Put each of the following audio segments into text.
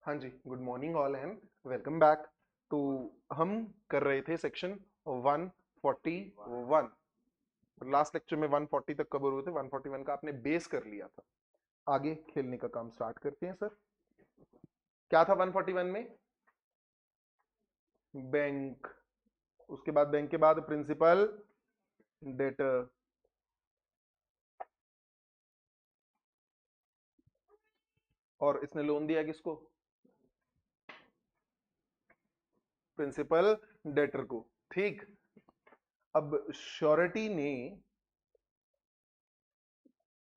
हाँ जी, good morning all and welcome back. तो हम कर रहे थे सेक्शन 141। लास्ट लेक्चर में 140 तक कवर हुए थे। 141 का आपने बेस कर लिया था। आगे खेलने का काम स्टार्ट करते हैं सर। क्या था 141 में? बैंक। उसके बाद बैंक के बाद प्रिंसिपल, डेटर। और इसने लोन दिया किसको? प्रिंसिपल डेटर को। ठीक। अब श्योरिटी ने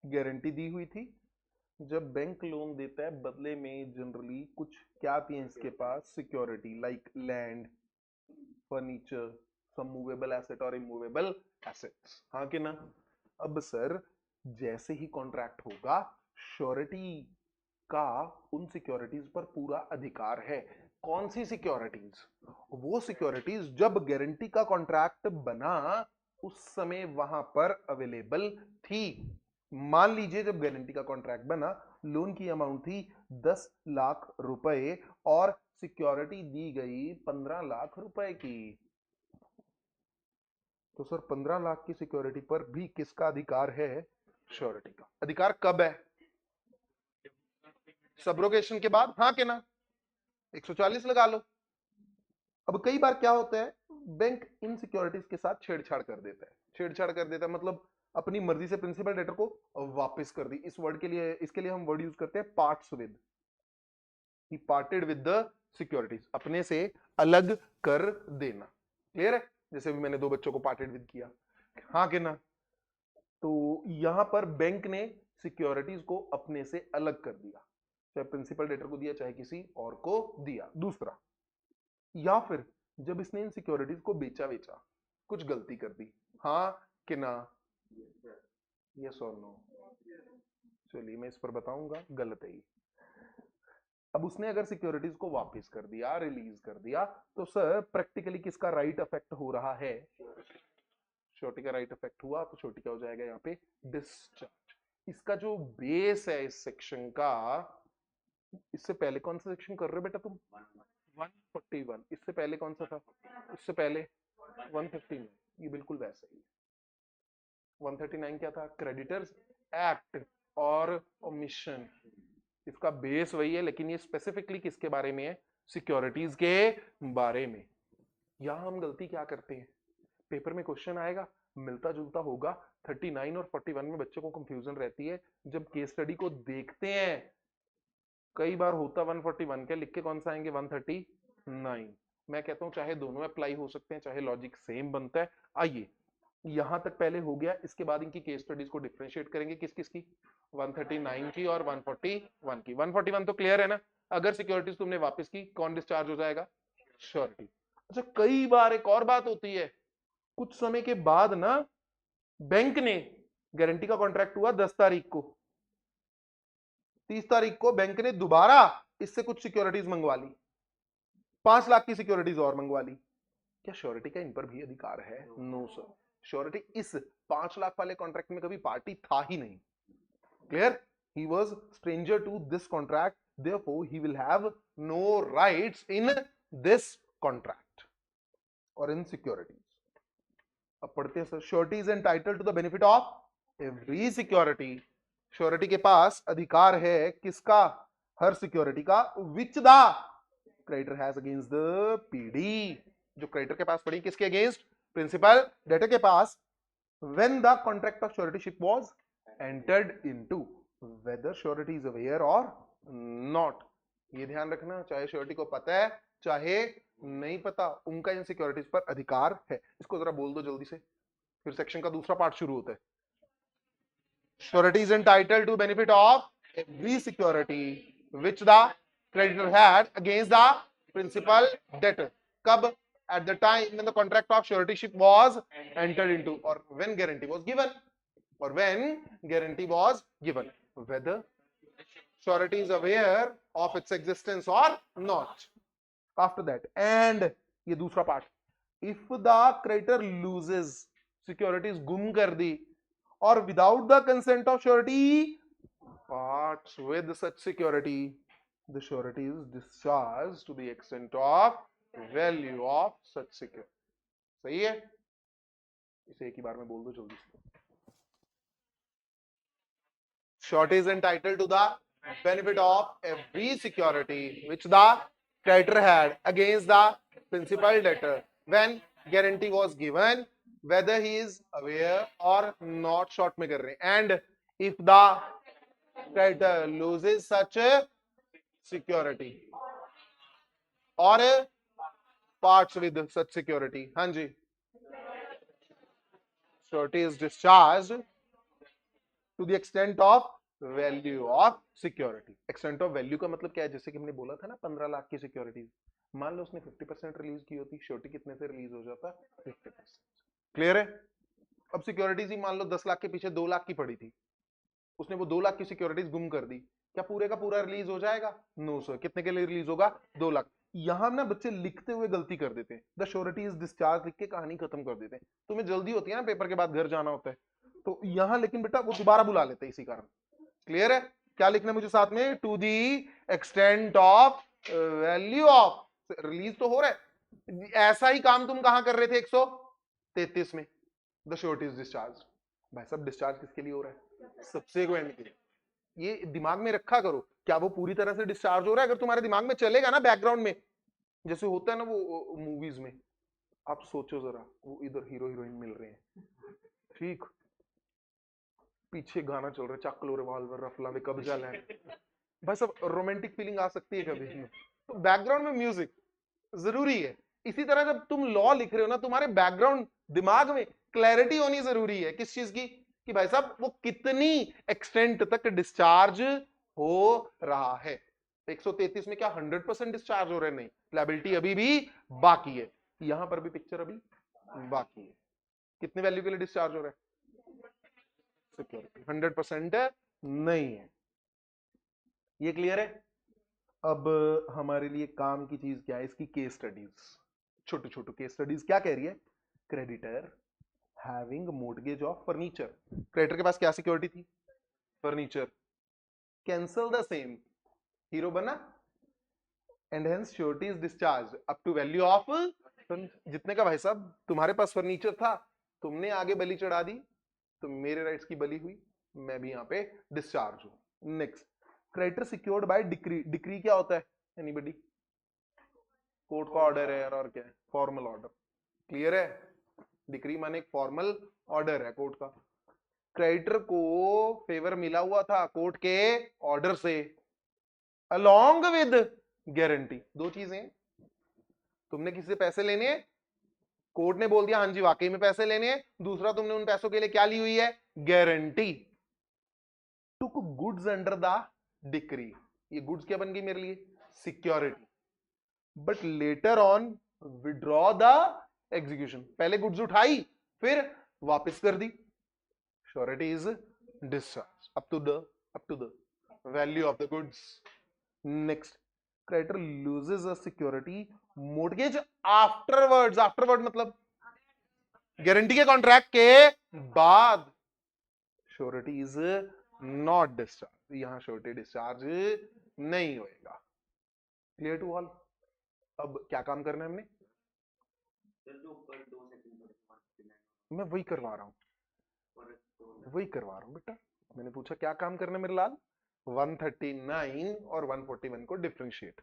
गारंटी दी हुई थी। जब बैंक लोन देता है बदले में जनरली कुछ क्या आती है इसके पास? सिक्योरिटी लाइक लैंड, फर्नीचर, सम मूवेबल एसेट और इमूवेबल एसेट्स। हाँ कि ना? अब सर जैसे ही कॉन्ट्रैक्ट होगा, श्योरिटी का उन सिक्योरिटीज पर पूरा अधिकार है। कौन सी सिक्योरिटीज? वो सिक्योरिटीज जब गारंटी का कॉन्ट्रैक्ट बना उस समय वहां पर अवेलेबल थी। मान लीजिए जब गारंटी का कॉन्ट्रैक्ट बना, लोन की अमाउंट थी 10 लाख रुपए और सिक्योरिटी दी गई 15 लाख रुपए की। तो सर 15 लाख की सिक्योरिटी पर भी किसका अधिकार है? श्योरिटी का अधिकार। कब है? सब्रोगेशन के बाद। हाँ के ना? 140 लगा लो। अब कई बार क्या होता है, बैंक इन सिक्योरिटीज के साथ छेड़छाड़ कर देता है। छेड़छाड़ कर देता है मतलब अपनी मर्जी से प्रिंसिपल डेटर को वापस कर दी। इस वर्ड के लिए, इसके लिए हम वर्ड यूज करते हैं parts with. He parted with the securities, अपने से अलग कर देना। क्लियर है? जैसे भी मैंने दो बच्चों को पार्टेड विद किया। हाँ कि ना? तो यहां पर बैंक ने सिक्योरिटीज को अपने से अलग कर दिया, चाहे प्रिंसिपल डेटर को दिया चाहे किसी और को दिया। दूसरा, या फिर जब इसने इन सिक्योरिटीज को बेचा बेचा कुछ गलती कर दी। हाँ कि ना? यस और नो? चलिए मैं इस पर बताऊंगा, गलत है ये। अब उसने अगर सिक्योरिटीज को वापस कर दिया, रिलीज कर दिया, तो सर प्रैक्टिकली किसका राइट अफेक्ट हो रहा है? छोटी का राइट अफेक्ट हुआ, तो छोटी क्या हो जाएगा यहाँ पे? डिस्चार्ज। इसका जो बेस है इस सेक्शन का, इससे पहले कौन सा सेक्शन कर रहे हो बेटा तुम? 141। इससे पहले कौन सा था? इससे पहले 159। ये बिल्कुल वैसा ही। 139 क्या था? क्रेडिटर्स एक्ट और ओमिशन। इसका बेस वही है, लेकिन ये स्पेसिफिकली किसके बारे में है? सिक्योरिटीज के बारे में। यहां हम गलती क्या करते हैं? पेपर में क्वेश्चन आएगा, मिलता जुलता होगा। 39 और 41 में बच्चों को कंफ्यूजन रहती है। जब केस स्टडी को देखते हैं, कई बार होता 141 के, लिख के कौन सा आएंगे? 139। मैं कहता हूं चाहे दोनों अप्लाई हो सकते हैं, चाहे लॉजिक सेम बनता है। आइए, यहां तक पहले हो गया। इसके बाद इनकी केस स्टडीज को डिफरेंशिएट करेंगे। किस किस की? 139 की और 141 की। 141 तो क्लियर है ना? अगर सिक्योरिटीज तुमने वापस की, कौन डिस्चार्ज हो जाएगा? श्योरिटी। अच्छा, कई बार एक और बात होती है, कुछ समय के बाद ना बैंक ने, गारंटी का कॉन्ट्रैक्ट हुआ 10 तारीख को, 30 तारीख को बैंक ने दोबारा इससे कुछ सिक्योरिटीज मंगवा ली, 5 लाख की सिक्योरिटीज और मंगवा ली। क्या श्योरिटी का इन पर भी अधिकार है? No sir. श्योरिटी इस 5 लाख वाले कॉन्ट्रैक्ट में कभी पार्टी था ही नहीं। Clear? He was stranger to this contract, therefore he will have no rights in this contract or in securities. अब पढ़ते हैं sir. Surety is entitled to the benefit of every security. Surety के पास अधिकार है किसका? हर सिक्योरिटी का। Which the creditor has against the PD. जो क्रेडिटर के पास पड़ी, किसके अगेंस्ट? प्रिंसिपल डेटर के पास। When the contract of suretyship was entered into, whether surety is aware or not. ये ध्यान रखना, चाहे श्योरिटी को पता है चाहे नहीं पता, उनका इन सिक्योरिटीज पर अधिकार है। इसको जरा बोल दो जल्दी से, फिर सेक्शन का दूसरा पार्ट शुरू होता है। Surety is entitled to benefit of every security which the creditor had against the principal debtor. कब? at the time when the contract of suretyship was entered into, or when guarantee was given, or when guarantee was given, whether surety is aware of its existence or not. After that, and ये दूसरा part, if the creditor loses, securities गुम कर दी, or without the consent of surety parts with such security, the surety is discharged to the extent of value of such security. सही है, इसे एक ही बार में बोल दो जल्दी से. Surety is entitled to the benefit of every security which the creditor had against the principal debtor when guarantee was given, whether he is aware or not. Short में कर रहे हैं. And if the creditor loses such a security or parts with such security, हाँ जी, surety is discharged to the extent of value of security. Extent of value का मतलब क्या है? जैसे कि हमने बोला था ना 15 लाख की सिक्योरिटीज, मान लो उसने 50% रिलीज की होती, श्योरिटी कितने से रिलीज हो जाता? 50%. क्लियर है? अब सिक्योरिटीज ही मान लो 10 लाख के पीछे 2 लाख की पड़ी थी, उसने वो 2 लाख की सिक्योरिटीज गुम कर दी, क्या पूरे का पूरा रिलीज हो जाएगा? No sir. कितने के लिए रिलीज होगा? 2 लाख. यहां ना बच्चे लिखते हुए गलती कर देते हैं, द श्योरिटी इज डिस्चार्ज लिख के कहानी खत्म कर देते हैं. तुम्हें जल्दी होती है ना, पेपर के बाद घर जाना होता है, तो यहां लेकिन बेटा वो दोबारा बुला लेते हैं इसी कारण. क्लियर है? क्या लिखना है मुझे साथ में? To the extent of value of. Release तो हो रहा है, ऐसा ही काम तुम कहां कर रहे थे 133 में, द श्योरिटी इज डिस्चार्ज. भाई साहब डिस्चार्ज किसके लिए हो रहा है? सब्सिक्वेंट के लिए. ये दिमाग में रखा करो, क्या वो पूरी तरह से डिस्चार्ज हो रहा है? अगर तुम्हारे दिमाग में चलेगा ना बैकग्राउंड में, जैसे होता है ना वो मूवीज में, आप सोचो जरा, वो इधर हीरो हीरोइन मिल रहे हैं, ठीक, पीछे गाना चल रहा है, चक लो रिवॉल्वर रफला में कब्जा ले, भाई सब रोमांटिक फीलिंग आ सकती है कभी. तो बैकग्राउंड में म्यूजिक जरूरी है. इसी तरह जब तुम लॉ लिख रहे हो ना, तुम्हारे बैकग्राउंड दिमाग में क्लैरिटी होनी जरूरी है. किस चीज की? कि भाई साहब वो कितनी एक्सटेंट तक डिस्चार्ज हो रहा है. 133 में क्या 100% डिस्चार्ज हो रहे? नहीं, लायबिलिटी अभी भी बाकी है. यहां पर भी पिक्चर अभी बाकी है. कितने वैल्यू के लिए डिस्चार्ज हो रहा है? सिक्योरिटी 100% नहीं है. ये क्लियर है? अब हमारे लिए काम की चीज क्या है? इसकी केस स्टडीज, छोटे छोटे केस स्टडीज. क्या कह रही है? Creditor having mortgage of furniture. Creditor के पास क्या सिक्योरिटी थी? Furniture. Cancel the same, hero बना, and hence surety is discharge up to value of जितने का. भाई साहब तुम्हारे पास फर्नीचर था, तुमने आगे बलि चढ़ा दी, तो मेरे राइट्स की बलि हुई, मैं भी यहां पे डिस्चार्ज हूं. Next, creditor secured by decree. Decree क्या होता है? एनीबॉडी? कोर्ट का ऑर्डर है और क्या है? Formal order. क्लियर है? डिक्री माने एक फॉर्मल ऑर्डर है कोर्ट का. क्रेडिटर को फेवर मिला हुआ था कोर्ट के ऑर्डर से, अलोंग विद गारंटी. दो चीजें, तुमने किसी से पैसे लेने हैं, कोर्ट ने बोल दिया हाँ जी वाकई में पैसे लेने हैं. दूसरा, तुमने उन पैसों के लिए क्या ली हुई है? Guarantee. Took goods under the decree. ये गुड्स क्या बन गई मेरे लिए? Security. But later on withdraw the execution. पहले गुड्स उठाई फिर वापस कर दी. Surety is discharge up to the value of the goods. Next, creditor loses a security mortgage afterwards. Afterward मतलब गारंटी के कॉन्ट्रैक्ट के बाद. Surety is not discharge. यहां श्योरिटी डिस्चार्ज नहीं होएगा. Clear to all? अब क्या काम करना है हमने? मैं वही करवा रहा हूं बेटा. मैंने पूछा क्या काम करना है मेरे लाल? 139 और 141 को डिफरेंशिएट.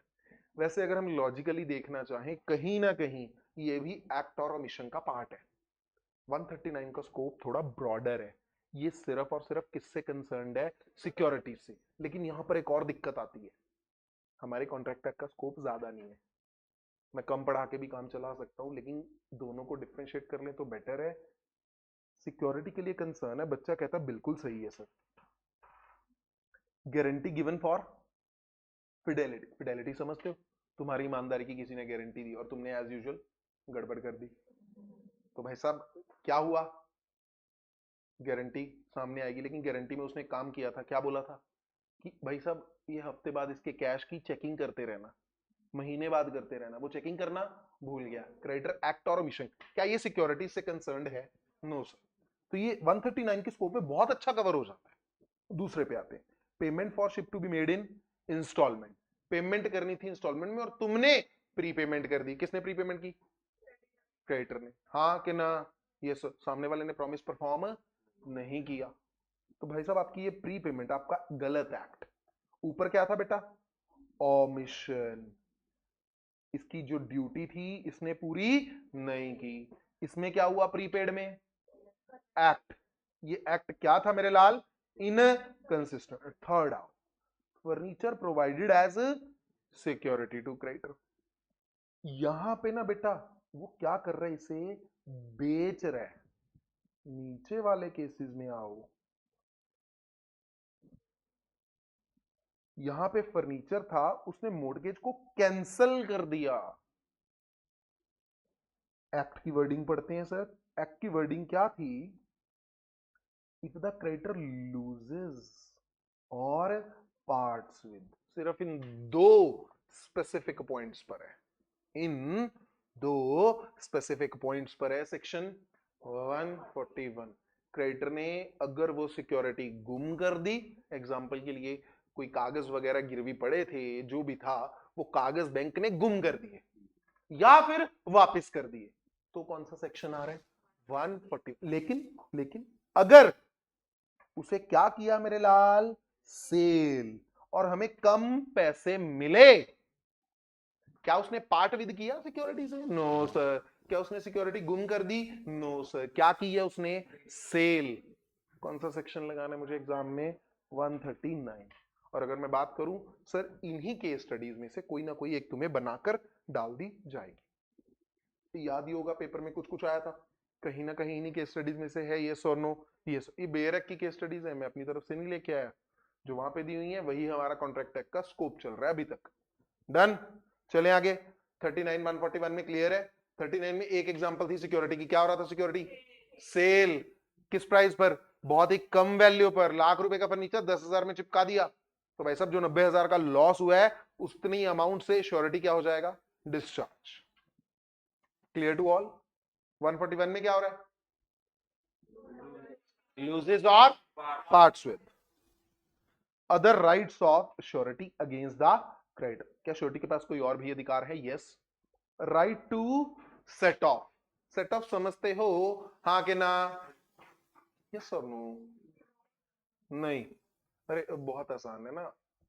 वैसे अगर हम लॉजिकली देखना चाहें, कहीं ना कहीं ये भी एक्ट और ओमिशन का पार्ट है. 139 का स्कोप थोड़ा ब्रॉडर है, ये सिर्फ और सिर्फ किससे कंसर्न्ड है? सिक्योरिटी से. लेकिन यहां पर एक और दिक्कत आती है, हमारे कॉन्ट्रैक्ट एक्ट का स्कोप ज्यादा नहीं है. मैं कम पढ़ा के भी काम चला सकता हूं, लेकिन दोनों को डिफरेंशिएट कर ले तो बेटर है. सिक्योरिटी के लिए कंसर्न है, बच्चा कहता बिल्कुल सही है sir. Guarantee given for Fidelity. Fidelity समझते हो? तुम्हारी ईमानदारी की किसी ने गारंटी दी और तुमने एज यूजुअल गड़बड़ कर दी, तो भाई साहब क्या हुआ? गारंटी सामने आएगी, लेकिन गारंटी में उसने काम किया था, क्या बोला था कि भाई साहब ये हफ्ते बाद इसके कैश की चेकिंग करते रहना, महीने बाद करते रहना. वो चेकिंग करना भूल गया. क्रेडिटर एक्ट और ओमिशन, क्या ये सिक्योरिटी से कंसर्न्ड है? No sir. तो ये 139 के स्कोप में बहुत अच्छा कवर हो जाता है. दूसरे पे आते हैं, payment for ship to be made in instalment. Payment करनी थी इंस्टॉलमेंट में और तुमने प्री पेमेंट कर दी। किसने प्री पेमेंट की? क्रेडिटर ने। हाँ कि ना? ये सामने वाले ने प्रॉमिस परफॉर्म नहीं किया। तो भाई साहब आपकी ये प्री पेमेंट आपका गलत एक्ट। ऊपर क्या था बेटा? ओमिशन। इसकी जो ड्यूटी थी इसने पूरी नहीं की। इसमें क्या हुआ? प्रीपेड में एक्ट। ये एक्ट क्या था मेरे लाल? Inconsistent. Third out, furniture provided as security to creditor. यहां पे ना बेटा वो क्या कर रहा है? इसे बेच रहा है। नीचे वाले केसेस में आओ, यहां पे फर्नीचर था, उसने मोर्गेज को कैंसल कर दिया। एक्ट की वर्डिंग पढ़ते हैं सर। एक्ट की वर्डिंग क्या थी? इफ द क्रेडिटर लूजेस और पार्ट्स विद। सिर्फ इन दो स्पेसिफिक पॉइंट्स पर है। इन दो स्पेसिफिक पॉइंट्स पर है सेक्शन 141। क्रेडिटर ने अगर वो सिक्योरिटी गुम कर दी, एग्जांपल के लिए कोई कागज वगैरह गिरवी पड़े थे, जो भी था वो कागज बैंक ने गुम कर दिए या फिर वापस कर दिए, तो कौन सा सेक्शन आ रहा है? 140। लेकिन अगर उसे क्या किया मेरे लाल? सेल, और हमें कम पैसे मिले, क्या उसने पार्ट विद किया सिक्योरिटी से? No sir. क्या उसने सिक्योरिटी गुम कर दी? No sir. क्या की है उसने? सेल। कौन सा सेक्शन लगाना है मुझे एग्जाम में? 139। और अगर मैं बात करूं सर, इन्हीं केस स्टडीज में से कोई ना कोई एक तुम्हें बनाकर डाल दी जाएगी। याद ही होगा पेपर में कुछ कुछ आया था, कहीं ना कहीं इन्हीं केस स्टडीज में से है ये सोनो। ये बेयरक की केस स्टडीज है, मैं अपनी तरफ से नहीं लेके आया। जो वहां पे दी हुई है वही हमारा कॉन्ट्रैक्ट एक्ट का स्कोप चल रहा है अभी तक। डन। चले आगे। 39 141 में क्लियर है। 39 में एक एग्जांपल थी सिक्योरिटी की। क्या हो रहा था? Security cell. किस प्राइस पर? बहुत ही कम वैल्यू पर। ₹1,00,000 का फर्नीचर 10,000 में चिपका दिया, तो भाई साहब जो 90,000 का लॉस हुआ है उतनी अमाउंट से श्योरिटी क्या हो जाएगा? डिस्चार्ज। Clear to all? 141 में क्या हो रहा है? यूजेस और parts with other rights of surety against the creditor. क्या श्योरिटी के पास कोई और भी अधिकार है? Yes. Right to set off. Set off समझते हो? हाँ कि ना? यस और नो? नहीं। अरे बहुत आसान है ना।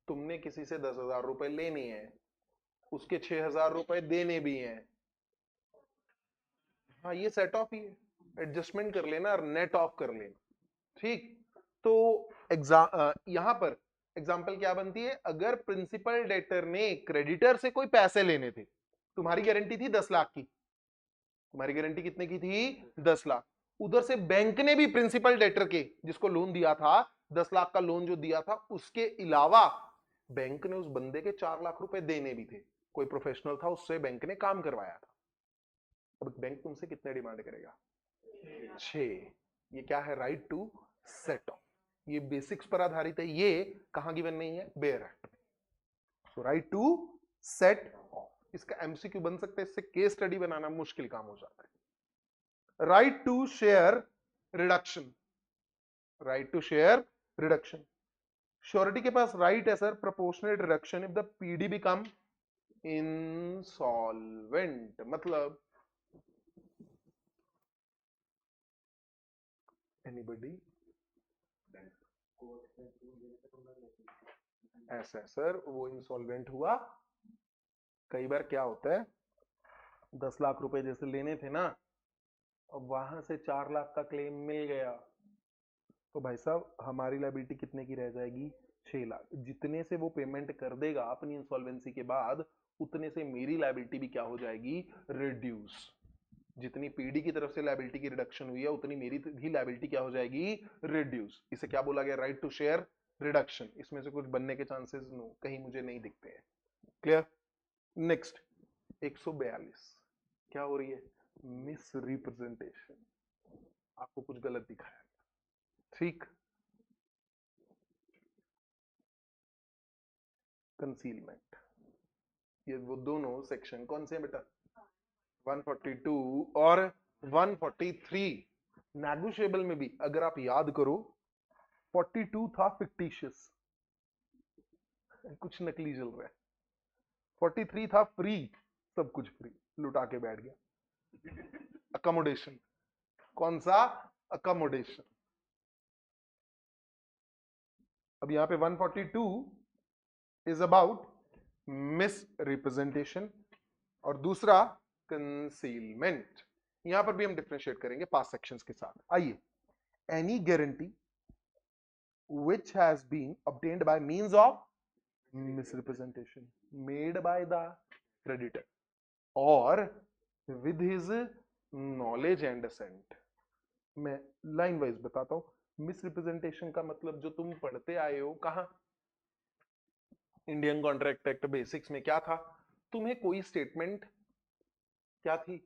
तुमने किसी से 10,000 रुपए लेने हैं, उसके 6,000 रुपए देने भी हैं। हाँ ये सेट ऑफ ही है। एडजस्टमेंट कर लेना और नेट ऑफ कर लेना। ठीक। तो यहां पर एग्जाम्पल क्या बनती है? अगर प्रिंसिपल डेटर ने क्रेडिटर से कोई पैसे लेने थे, तुम्हारी गारंटी थी 10 लाख की। तुम्हारी गारंटी कितने की थी? 10 लाख। उधर से बैंक ने भी प्रिंसिपल डेटर के, जिसको लोन दिया था, 10 लाख का लोन जो दिया था, उसके अलावा बैंक ने उस बंदे के 4 लाख रुपए देने भी थे। कोई प्रोफेशनल था, उससे बैंक ने काम करवाया था। अब बैंक तुमसे कितने डिमांड करेगा? 6। ये क्या है? Right to set off. ये बेसिक्स पर आधारित है। ये कहां गिवन नहीं है? Bare act. So right to set off. इसका एमसीक्यू बन सकता है, इससे केस स्टडी बनाना मुश्किल काम हो जाता है। Right to share reduction. Right to share reduction. Surety के पास राइट है sir, proportional reduction if the PD become insolvent. मतलब एनीबडी? ऐसा है सर, वो इंसॉल्वेंट हुआ। कई बार क्या होता है, 10 लाख रुपए जैसे लेने थे ना, अब वहां से 4 लाख का क्लेम मिल गया, तो भाई साहब हमारी लायबिलिटी कितने की रह जाएगी? 6 लाख। जितने से वो पेमेंट कर देगा अपनी इंसॉल्वेंसी के बाद, उतने से मेरी लायबिलिटी भी क्या हो जाएगी? रिड्यूस। जितनी पीडी की तरफ से लायबिलिटी की रिडक्शन हुई है, उतनी मेरी भी लायबिलिटी क्या हो जाएगी? रिड्यूस। इसे क्या बोला गया? Right to share reduction. इसमें से कुछ बनने के चांसेस नो, कहीं मुझे नहीं दिखते हैं। क्लियर? नेक्स्ट 142 क्या हो रही है? Miss representation. आपको कुछ गलत दिखाया। ठीक। कंसीलमेंट। ये वो दोनों सेक्शन कौन से हैं बेटा? 142 और 143। नेगोशिएबल में भी अगर आप याद करो, 42 था फिक्टिशियस, कुछ नकली चल रहा है। 43 था फ्री, सब कुछ फ्री, लुटा के बैठ गया। अकोमोडेशन, कौन सा? अकोमोडेशन। अब यहां पे 142 इज अबाउट मिस रिप्रेजेंटेशन और दूसरा कंसीलमेंट। यहां पर भी हम डिफरेंशिएट करेंगे पास सेक्शंस के साथ। आइए, any guarantee which has been obtained by means of misrepresentation made by the creditor or with his knowledge and assent। मैं लाइन वाइज बताता हूं। मिसरिप्रेजेंटेशन का मतलब जो तुम पढ़ते आए हो कहां, इंडियन कॉन्ट्रैक्ट एक्ट बेसिक्स में क्या था, तुम्हें कोई स्टेटमेंट क्या थी,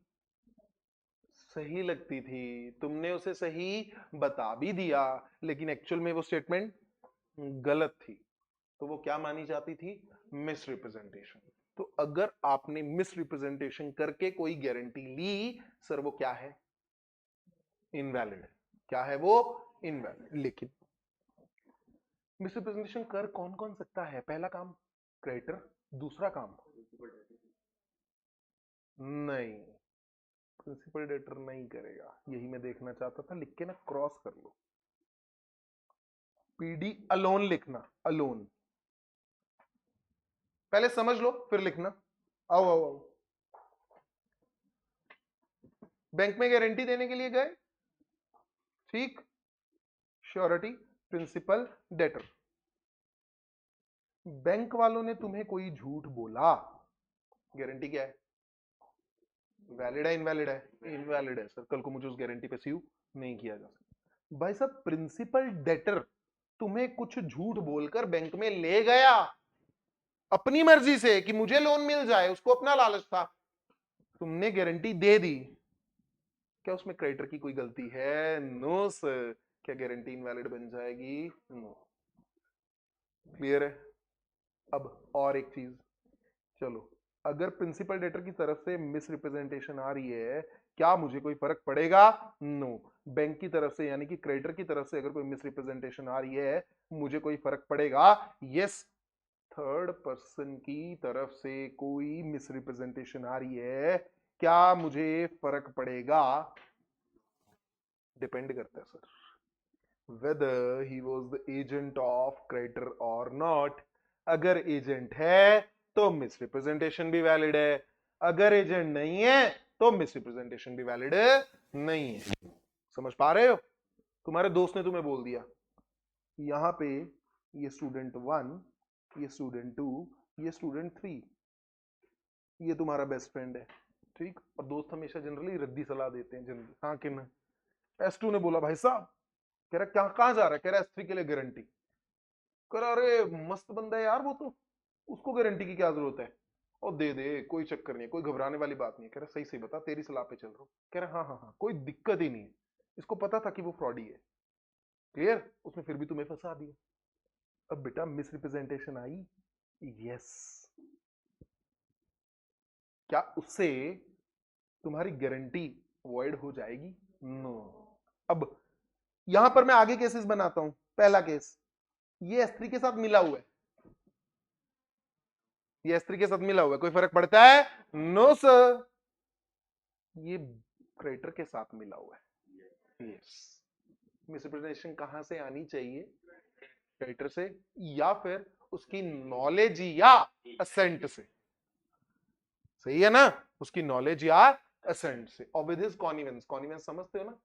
सही लगती थी, तुमने उसे सही बता भी दिया, लेकिन एक्चुअल में वो स्टेटमेंट गलत थी, तो वो क्या मानी जाती थी? Miss representation. तो अगर आपने मिस रिप्रेजेंटेशन करके कोई गारंटी ली सर, वो क्या है? इनवैलिड। क्या है वो? इनवैलिड। लेकिन मिस रिप्रेजेंटेशन कर कौन कौन सकता है? पहला काम क्रेडिटर, दूसरा काम नहीं, प्रिंसिपल डेटर नहीं करेगा। यही मैं देखना चाहता था, लिख के ना क्रॉस कर लो, पीडी अलोन लिखना, अलोन पहले समझ लो फिर लिखना। आओ आओ आओ, बैंक में गारंटी देने के लिए गए, ठीक, श्योरिटी, प्रिंसिपल, डेटर। बैंक वालों ने तुम्हें कोई झूठ बोला, गारंटी क्या है? वैलिड है इनवैलिड है? इनवैलिड है सर, कल को मुझे उस गारंटी पे स्यू नहीं किया जा सकता। भाई साहब, प्रिंसिपल डेटर तुम्हें कुछ झूठ बोलकर बैंक में ले गया अपनी मर्जी से कि मुझे लोन मिल जाए, उसको अपना लालच था, तुमने गारंटी दे दी, क्या उसमें क्रेडिटर की कोई गलती है? No sir. क्या गारंटी इनवैलिड बन जाएगी? नो। क्लियर है? अब और एक चीज, चलो, अगर प्रिंसिपल डेटर की तरफ से मिस रिप्रेजेंटेशन आ रही है, क्या मुझे कोई फर्क पड़ेगा? नो। बैंक की तरफ से यानी कि क्रेडिटर की तरफ से अगर कोई मिस रिप्रेजेंटेशन आ रही है, मुझे कोई फर्क पड़ेगा? यस। थर्ड पर्सन की तरफ से कोई मिस रिप्रेजेंटेशन आ रही है, क्या मुझे फर्क पड़ेगा? डिपेंड करता है sir weather he was the agent of creditor और नॉट। अगर एजेंट है तो मिस रिप्रेजेंटेशन भी वैलिड है, अगर एजेंट नहीं है तो मिस रिप्रेजेंटेशन भी वैलिड नहीं है। समझ पा रहे हो? तुम्हारे दोस्त ने तुम्हें बोल दिया यहां पे ये स्टूडेंट 1, ये स्टूडेंट 2, ये स्टूडेंट 3, ये तुम्हारा बेस्ट फ्रेंड है, ठीक, और दोस्त हमेशा जनरली रद्दी सलाह देते हैं जनरली। हाँ कि ना? S2 ने बोला भाई साहब, कह रहा क्या, कहां जा रहा है? कह रहा S3 के लिए गारंटी। कह रहा अरे मस्त बंदा है यार वो तो, उसको गारंटी की क्या जरूरत है, और दे दे, कोई चक्कर नहीं है, कोई घबराने वाली बात नहीं है। कह रहा सही सही बता, तेरी सलाह पे चल रहा हूं। कह रहा हाँ हाँ हाँ, कोई दिक्कत ही नहीं है, इसको पता था कि वो फ्रॉडी है। क्लियर? उसने फिर भी तुम्हें फंसा दिया। अब बेटा मिस रिप्रेजेंटेशन आई, यस, क्या उससे तुम्हारी गारंटी वॉइड हो जाएगी? नो। अब यहां पर मैं आगे केसेस बनाता हूं। पहला केस, ये S3 के साथ मिला हुआ है, ये S3 के साथ मिला हुआ है, कोई फर्क पड़ता है? No sir. ये क्रेडिटर के साथ मिला हुआ है, यस। मिसरिप्रेजेंटेशन कहां से आनी चाहिए? क्रेडिटर से, या फिर उसकी नॉलेज या असेंट से। सही है ना? उसकी नॉलेज या असेंट से, और विद हिज कॉनिवेंस। कॉनिवेंस समझते हो ना,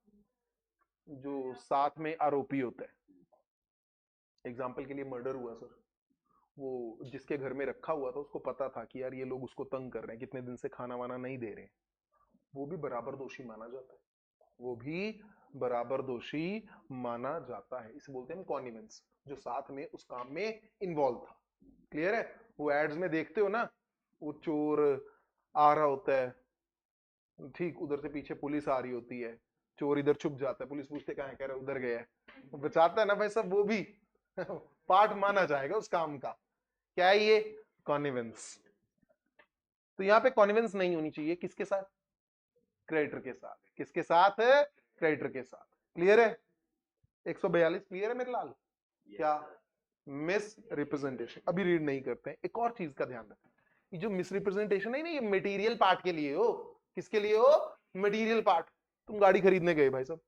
जो साथ में आरोपी होता है। एग्जाम्पल के लिए मर्डर हुआ सर, वो जिसके घर में रखा हुआ था उसको पता था कि यार ये लोग उसको तंग कर रहे हैं, कितने दिन से खाना वाना नहीं दे रहे हैं, वो भी बराबर दोषी माना जाता है, वो भी बराबर दोषी माना जाता है। इसे बोलते हैं कॉनिवेंस, जो साथ में उस काम में इन्वॉल्व था। क्लियर है? वो एड्स में देखते हो ना, वो चोर आ रहा होता है, ठीक, उधर से पीछे पुलिस आ रही होती है, चोर इधर छुप जाता है, पुलिस पूछते कहां है, कह रहा उधर गया है, वो बचाता है ना भाई साहब, वो भी पार्ट माना जाएगा उस काम का। क्या है ये? कॉनिवेंस। तो यहां पे कॉनिवेंस नहीं होनी चाहिए, किसके साथ? क्रेडिटर के साथ। किसके साथ? क्रेडिटर के साथ। क्लियर है? 142 क्लियर है मेरे लाल? क्या? मिस रिप्रेजेंटेशन अभी रीड नहीं करते हैं। एक और चीज का ध्यान रखें, ये जो मिसरिप्रेजेंटेशन है ना, ये मटेरियल पार्ट के लिए हो। किसके लिए हो? Material part. तुम गाड़ी खरीदने गए भाई साहब,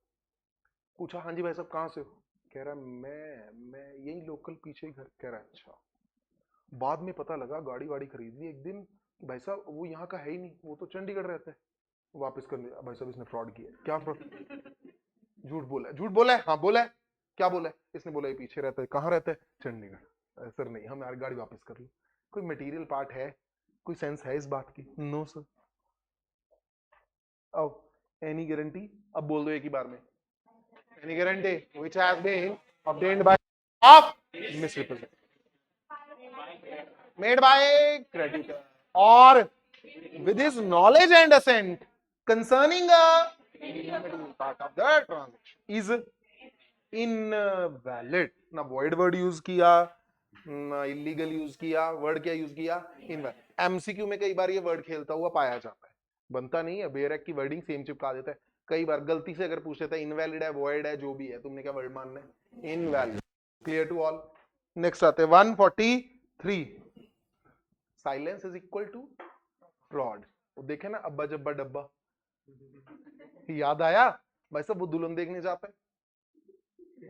पूछा हाँ जी भाई साहब कहाँ से हो, कह रहा मैं यही लोकल पीछे ही घर। कह रहा अच्छा। बाद में पता लगा गाड़ी वाड़ी खरीद ली एक दिन कि भाई साहब वो यहाँ का है ही नहीं, वो तो चंडीगढ़ रहता है। वापस कर लिया भाई साहब, इसने फ्रॉड किया। क्या फ्रॉड? झूठ बोला है। झूठ बोला है? हाँ बोला है। क्या बोला है? इसने बोला ये पीछे रहता है। कहाँ रहता है? चंडीगढ़। सर नहीं, हमारी गाड़ी वापस कर ली। कोई मटेरियल पार्ट है? कोई सेंस है इस बात की? No sir. अब एनी गारंटी, अब बोल दो एक ही बार में। Any guarantee which has been obtained by of misrepresentation made by creditor or with his knowledge and assent concerning a part of the transaction is invalid। ना void word यूज किया, ना illegal यूज किया। Word क्या use किया? invalid। MCQ में कई बार ये word खेलता हुआ पाया जाता है, बनता नहीं है। बेयर एक्ट की वर्डिंग सेम चिपका देता है। कई बार गलती से अगर पूछ लेता है इनवैलिड है, वॉइड है, जो भी है, तुमने क्या वर्ड मानना है? Invalid. Clear to all? Next आते हैं 143। Silence is equal to fraud. वो देखे ना अब्बा जब्बा डब्बा, याद आया भाई साहब? वो दुल्हन देखने जाता है,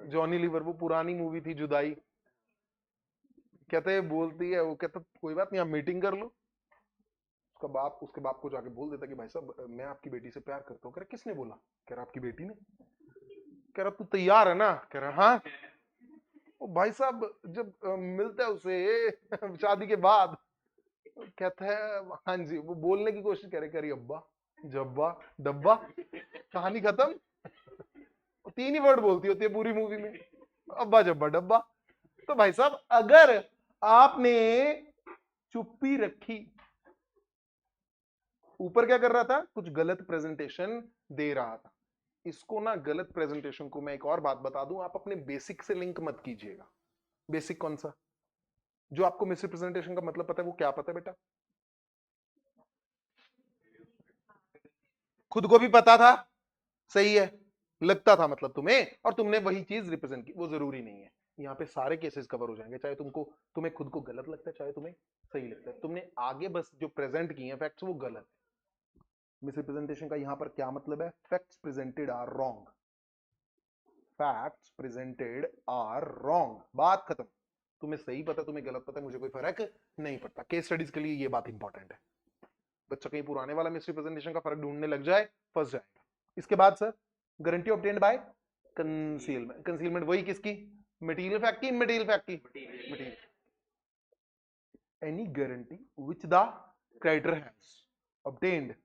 जॉनी लीवर, वो पुरानी मूवी थी जुदाई। कहते बोलती है, वो कहता कोई बात नहीं आप मीटिंग कर लो। उसके बाप को जाके बोल देता कि भाई साहब मैं आपकी बेटी से प्यार करता हूँ। कह रहा किसने बोला? कह रहा आपकी बेटी ने। कह रहा तू तैयार है ना? कह रहा हाँ। ओ भाई साहब जब मिलता है उसे शादी के बाद, कहता है हाँ जी। वो बोलने की कोशिश करे अब्बा जब्बा डब्बा, कहानी खत्म। तीन ही वर्ड बोलती होती है पूरी मूवी में, अब्बा जब्बा डब्बा। तो भाई साहब अगर आपने चुप्पी रखी, ऊपर क्या कर रहा था? कुछ गलत प्रेजेंटेशन दे रहा था। इसको ना, गलत प्रेजेंटेशन को मैं एक और बात बता दूं, आप अपने बेसिक से लिंक मत कीजिएगा। बेसिक कौन सा? जो आपको मिसरिप्रेजेंटेशन का मतलब पता है, वो क्या पता है बेटा? खुद को भी पता था, सही है, लगता था मतलब तुम्हें, और तुमने वही चीज रिप्रेजेंट की। वो जरूरी नहीं है। यहाँ पे सारे केसेस कवर हो जाएंगे, चाहे तुम्हें खुद को गलत लगता है, चाहे तुम्हें सही लगता है। तुमने आगे बस जो प्रेजेंट किए हैं फैक्ट्स, वो गलत है। मिसरिप्रेजेंटेशन का यहाँ पर क्या मतलब है? Facts presented are wrong. Facts presented are wrong, बात खत्म। तुम्हें सही पता, तुम्हें गलत पता, मुझे कोई फर्क नहीं पड़ता। केस स्टडीज के लिए ये बात इंपॉर्टेंट है। बच्चा कहीं पुराने वाला मिसरिप्रेजेंटेशन का फर्क ढूंढने लग जाए, फंस जाएगा। इसके बाद sir, guarantee obtained by concealment. Concealment वही किसकी? मटेरियल फैक्ट की, इमटेरियल फैक्ट की? Material. Any guarantee which the creditor has obtained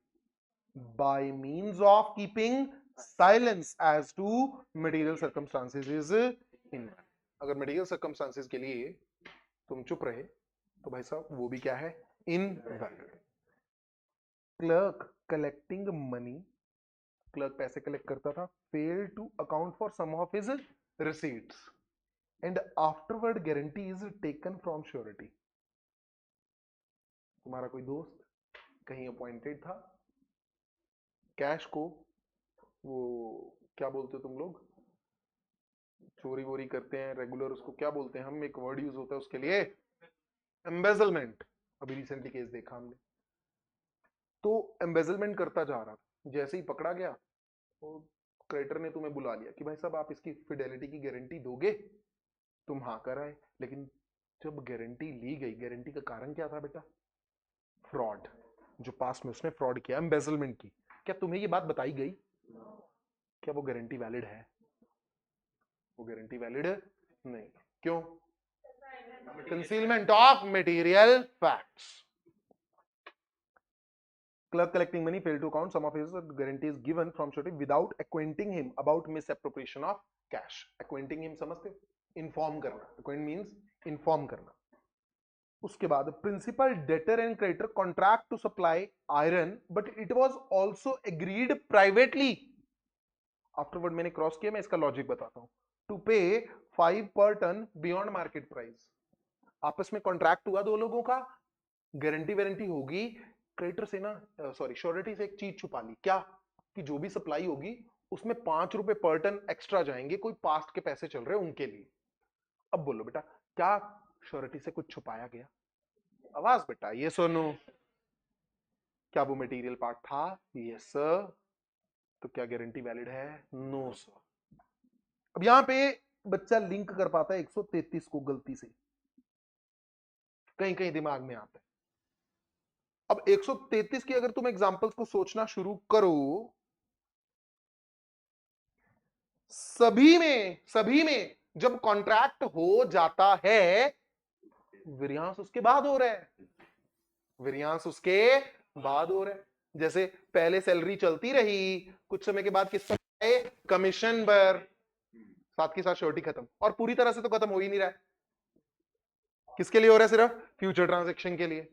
by means of keeping silence as to material circumstances is invalid। अगर material circumstances के लिए तुम चुप रहे तो भाई साहब वो भी क्या है? Invalid. Clerk collecting money, clerk पैसे कलेक्ट करता था, fail to account for some of his receipts and afterward guarantee is taken from surety. तुम्हारा कोई दोस्त कहीं अपॉइंटेड था, कैश को वो क्या बोलते हो तुम लोग, चोरी वोरी करते हैं रेगुलर, उसको क्या बोलते हैं हम? एक वर्ड यूज होता है उसके लिए, एम्बेजलमेंट। अभी रिसेंटली केस देखा हमने। तो एम्बेजलमेंट करता जा रहा था, जैसे ही पकड़ा गया तो क्रेडिटर ने तुम्हें बुला लिया कि भाई साहब आप इसकी फिडेलिटी की गारंटी दोगे? तुम हाँ कर आए, लेकिन जब गारंटी ली गई, गारंटी का कारण क्या था बेटा? फ्रॉड। जो पास में उसने फ्रॉड किया, एम्बेजलमेंट की। क्या तुम्हें ये बात बताई गई? क्या वो गारंटी वैलिड है? वो गारंटी वैलिड नहीं। क्यों? Concealment of material facts. Clerk collecting money failed to account some of his guarantees given from surety without acquainting him about misappropriation of cash। Acquainting him समझते हो? Inform करना। Acquaint means inform करना। उसके बाद principal debtor and creditor contract to supply iron but it was also agreed privately. Afterward मैंने cross किया, मैं इसका लॉजिक बताता हूं। टू पे 5 पर टन बियॉन्ड मार्केट प्राइस। आपस में कॉन्ट्रैक्ट हुआ दो लोगों का, गारंटी वारंटी होगी, क्रेडिटर से ना, सॉरी श्योरिटी से एक चीज छुपा ली। क्या? कि जो भी सप्लाई होगी उसमें 5 रुपए पर टन एक्स्ट्रा जाएंगे, कोई पास्ट के पैसे चल रहे हैं उनके लिए। अब बोलो बेटा, क्या श्योरिटी से कुछ छुपाया गया? आवाज बेटा, ये सुनो। क्या वो मटेरियल पार्ट था? Yes sir. तो क्या गारंटी वैलिड है? No sir. अब यहां पे बच्चा लिंक कर पाता है 133 को गलती से, कहीं कहीं दिमाग में आता है। अब 133 की अगर तुम एग्जांपल्स को सोचना शुरू करो, सभी में जब कॉन्ट्रैक्ट हो जाता है, वेरियांस उसके बाद हो रहा है, वेरियांस उसके बाद हो रहा है। जैसे पहले सैलरी चलती रही, कुछ समय के बाद किस पर आए? कमीशन पर, साथ के साथ श्योरिटी खत्म। और पूरी तरह से तो खत्म हो ही नहीं रहा है, किसके लिए हो रहा है? सिर्फ फ्यूचर ट्रांजैक्शन के लिए।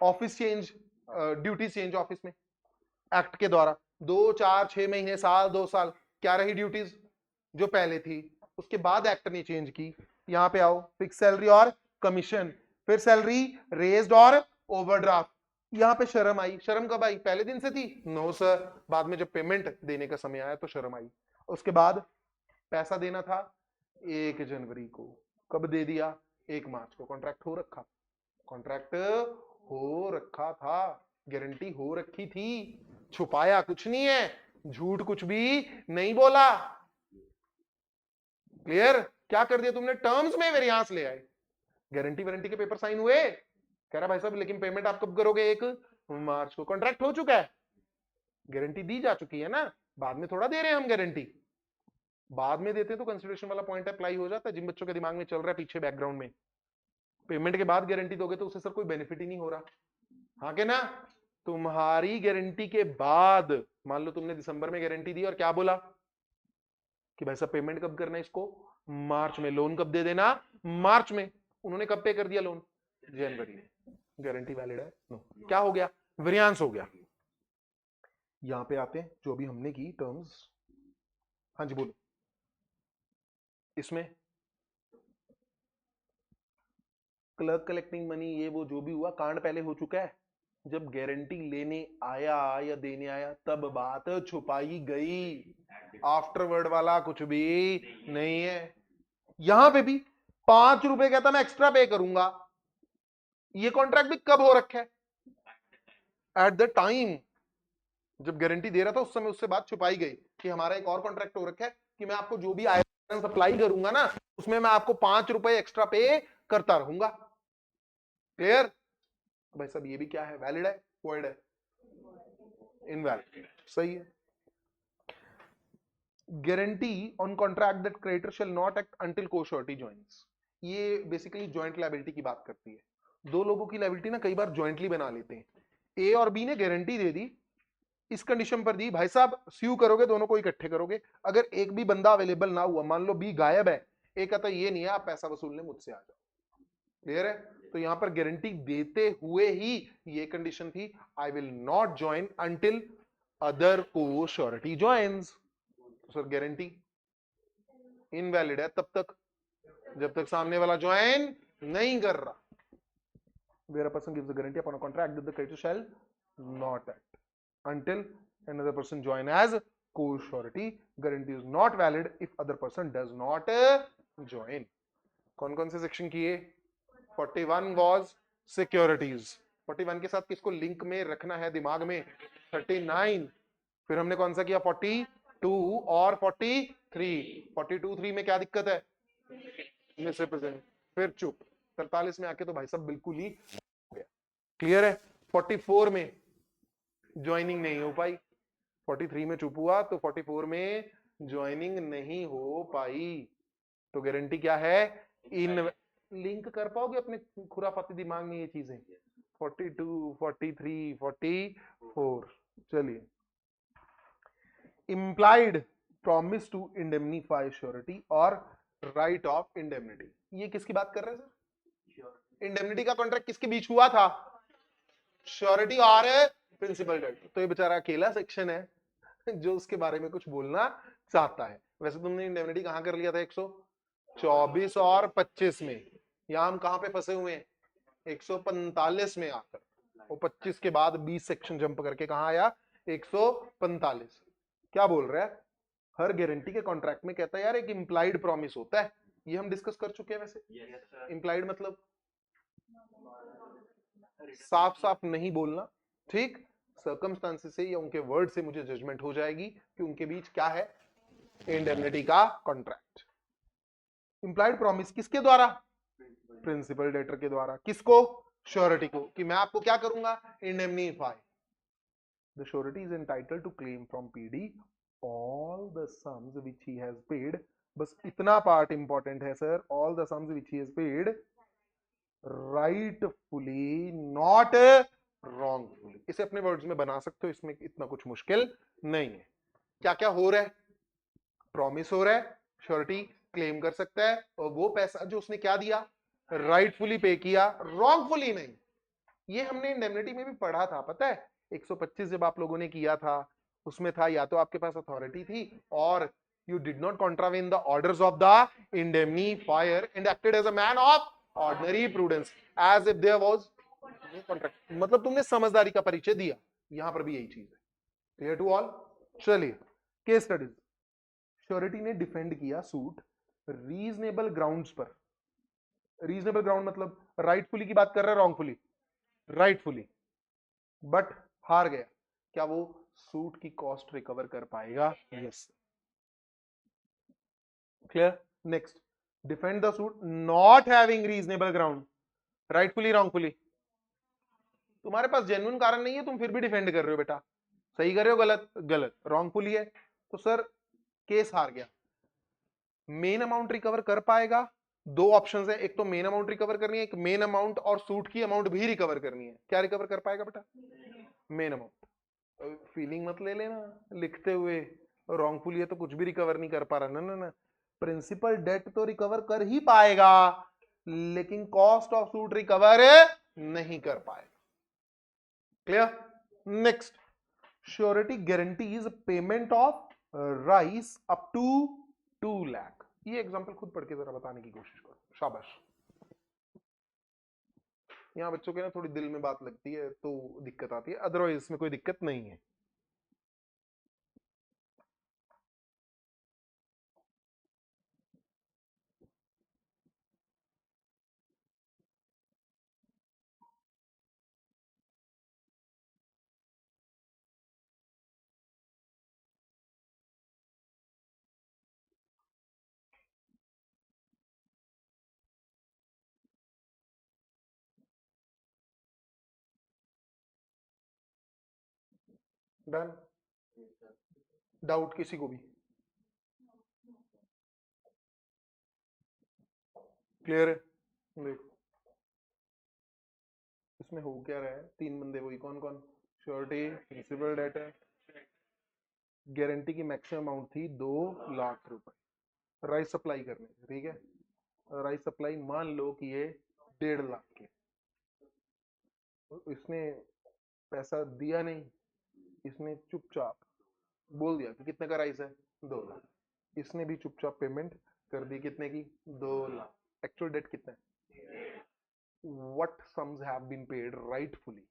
Office change, duty change office में एक्ट के द्वारा, 2, 4, 6 महीने, साल, 2 साल, क्या रही ड्यूटीज? जो पहले थी। उसके बाद एक्ट ने चेंज की। यहां पे आओ, फिक्स सैलरी और कमीशन, फिर सैलरी रेज्ड और ओवरड्राफ्ट। यहां पे शर्म आई। शर्म कब आई? पहले दिन से थी? नो सर, बाद में जब पेमेंट देने का समय आया तो शर्म आई। उसके बाद पैसा देना था 1 जनवरी को, कब दे दिया? 1 मार्च को। कॉन्ट्रैक्ट हो रखा, कॉन्ट्रैक्ट हो रखा था, गारंटी हो रखी थी, छुपाया कुछ नहीं है, झूठ कुछ भी नहीं बोला। क्लियर? क्या कर दिया तुमने? टर्म्स में वेरिएंस ले आए। गारंटी वारंटी के पेपर साइन हुए, कह रहा भाई साहब लेकिन पेमेंट आप कब करोगे? 1 मार्च को। कॉन्ट्रैक्ट हो चुका है, गारंटी दी जा चुकी है ना, बाद में थोड़ा दे रहे हैं हम गारंटी। बाद में देते तो कंसिडरेशन वाला पॉइंट अप्लाई हो जाता है। जिन बच्चों के दिमाग में चल रहा है पीछे बैकग्राउंड में, पेमेंट के बाद गारंटी दोगे तो उससे सर कोई बेनिफिट ही नहीं हो रहा। हाँ के ना? तुम्हारी गारंटी के बाद, मान लो तुमने दिसंबर में गारंटी दी और क्या बोला कि भाई साहब पेमेंट कब करना है इसको? मार्च में। लोन कब दे देना? मार्च में। उन्होंने कब पे कर दिया लोन? जनवरी में। गारंटी वैलिड है? नो। क्या हो गया? वेरिएंस हो गया। यहां पे आते हैं जो भी हमने की टर्म्स। हाँ जी बोलो। इसमें क्लर्क कलेक्टिंग मनी, ये वो जो भी हुआ कांड पहले हो चुका है। जब गारंटी लेने आया या देने आया तब बात छुपाई गई, आफ्टरवर्ड वाला कुछ भी नहीं है। यहां पे भी 5 रुपए कहता मैं एक्स्ट्रा पे करूंगा। ये कॉन्ट्रैक्ट भी कब हो रखा है? एट द टाइम जब गारंटी दे रहा था उस समय उससे बात छुपाई गई कि हमारा एक और कॉन्ट्रैक्ट हो रखा है कि मैं आपको जो भी आयरन सप्लाई करूंगा ना, उसमें मैं आपको 5 रुपए एक्स्ट्रा पे करता रहूंगा। क्लियर? भाई साहब ये भी क्या है? वैलिड है? वॉइड है? इनवैलिड। सही है। Guarantee on contract that creditor shall not act until co-surety joins. ये बेसिकली जॉइंट लायबिलिटी की बात करती है। दो लोगों की लायबिलिटी ना कई बार जॉइंटली बना लेते हैं। ए और बी ने गारंटी दे दी, इस कंडीशन पर दी भाई साहब स्यू करोगे दोनों को इकट्ठे करोगे, अगर एक भी बंदा अवेलेबल ना हुआ, मान लो बी गायब है, ए कहता ये नहीं है आप पैसा वसूलने मुझसे आ जाओ। क्लियर है? तो यहां पर गारंटी देते हुए ही ये कंडीशन थी, I will not join until other co-surety joins. Sir guarantee invalid है तब तक जब तक सामने वाला ज्वाइन नहीं कर रहा। Where a person gives a guarantee upon a contract that the creditor shall not act until another person join as co-surety. Guarantee is not valid if other person does not join. कौन कौन से section किए? 41 was securities. 41 के साथ किसको link में रखना है दिमाग में? 39। फिर हमने कौन सा किया? 42 और 43। 42 3 में क्या दिक्कत है? मिसरिप्रेजेंट। फिर चुप। 43 में आके तो भाई साहब बिल्कुल ही हो गया। क्लियर है? 44 में ज्वाइनिंग नहीं हो पाई, 43 में चुप हुआ, तो 44 में ज्वाइनिंग नहीं हो पाई। तो गारंटी क्या है? इन लिंक कर पाओगे अपने खुराफाती दिमाग में ये चीजें? 42, 43, 44। चलिए, implied promise to indemnify surety और राइट ऑफ इंडेमनिटी, ये किसकी बात कर रहे हैं सर? इंडेमनिटी का कॉन्ट्रैक्ट किसके बीच हुआ था? श्योरिटी और प्रिंसिपल डेट। तो ये बेचारा अकेला सेक्शन है जो उसके बारे में कुछ बोलना चाहता है। वैसे तुमने इंडेमनिटी कहां कर लिया था? 124 और 25 में। यहां हम कहां पे फंसे हुए हैं? 145 में आकर, वो 25 के बाद 20 सेक्शन जंप करके कहां आया? 145। क्या बोल रहा है? हर गारंटी के कॉन्ट्रैक्ट में कहता है यार एक इंप्लाइड प्रॉमिस होता है, ये हम डिस्कस कर चुके हैं। वैसे इंप्लाइड मतलब साफ साफ नहीं बोलना, ठीक। सर्कमस्टांसेस से या उनके वर्ड से मुझे जजमेंट हो जाएगी कि उनके बीच क्या है, इंडेमनिटी का कॉन्ट्रैक्ट। इंप्लाइड प्रॉमिस किसके द्वारा, प्रिंसिपल डेटर के द्वारा, किसको, श्योरिटी को, कि मैं आपको क्या करूंगा, indemnify. The surety is entitled to claim from PD all the sums which he has paid. बस इतना पार्ट इंपॉर्टेंट है sir, all the sums which he has paid rightfully not wrongfully। इसे अपने वर्ड्स में बना सकते हो, इसमें इतना कुछ मुश्किल नहीं है। क्या क्या हो रहा है, प्रॉमिस हो रहा है, श्योरिटी क्लेम कर सकता है, और वो पैसा जो उसने क्या दिया, राइटफुली पे किया, रॉन्गफुली नहीं। ये हमने इंडेमनिटी में भी पढ़ा था, पता है 125 जब आप लोगों ने किया था, उसमें था या तो आपके पास अथॉरिटी थी और you did not contravene the orders of the indemnifier and acted as a man of ordinary prudence as if there was no contract। मतलब तुमने समझदारी का परिचय दिया, यहां पर भी यही चीज है। Clear to all. चलिए केस स्टडीज। श्योरिटी ने डिफेंड किया सूट रीजनेबल ग्राउंड्स पर। रीजनेबल ग्राउंड मतलब राइटफुली की बात कर रहे हैं, रॉन्गफुली, राइटफुली, बट हार गया। क्या वो सूट की कॉस्ट रिकवर कर पाएगा, yes. Clear. Next, defend the suit not having reasonable ground, rightfully wrongfully. तुम्हारे पास जेन्युइन कारण नहीं है, तुम फिर भी डिफेंड कर रहे हो बेटा, सही कर रहे हो, गलत, गलत, रॉन्गफुली है, तो सर केस हार गया। मेन अमाउंट रिकवर कर पाएगा, दो ऑप्शंस है, एक तो मेन अमाउंट रिकवर करनी है, एक मेन अमाउंट और सूट की अमाउंट भी रिकवर करनी है। क्या रिकवर कर पाएगा बेटा, मेन अमाउंट। फीलिंग मत ले लेना लिखते हुए, रॉन्गफुली है तो कुछ भी रिकवर नहीं कर पा रहा, ना ना ना, प्रिंसिपल डेट तो रिकवर कर ही पाएगा, लेकिन कॉस्ट ऑफ सूट रिकवर नहीं कर पाएगा। Clear. Next, surety guarantees payment of rice up to 2 lakh. ये एग्जांपल खुद पढ़ के जरा बताने की कोशिश करो, शाबाश। यहाँ बच्चों के ना थोड़ी दिल में बात लगती है तो दिक्कत आती है, अदरवाइज इसमें कोई दिक्कत नहीं है। डन। डाउट किसी को भी, क्लियर है। देखो इसमें हो क्या रहा है, 3 बंदे, वही कौन कौन, श्योरिटी, प्रिंसिपल डेटर। गारंटी की मैक्सिमम अमाउंट थी 2 लाख रुपए, राइस सप्लाई करने, ठीक है। राइस सप्लाई मान लो कि ये 1.5 लाख के, इसने पैसा दिया नहीं, इसने चुपचाप बोल दिया कि कितने का राइस है, 2 लाख। इसने भी चुपचाप पेमेंट कर दी, कितने की, 2 लाख। एक्चुअल डेट कितना है, what sums have been paid rightfully,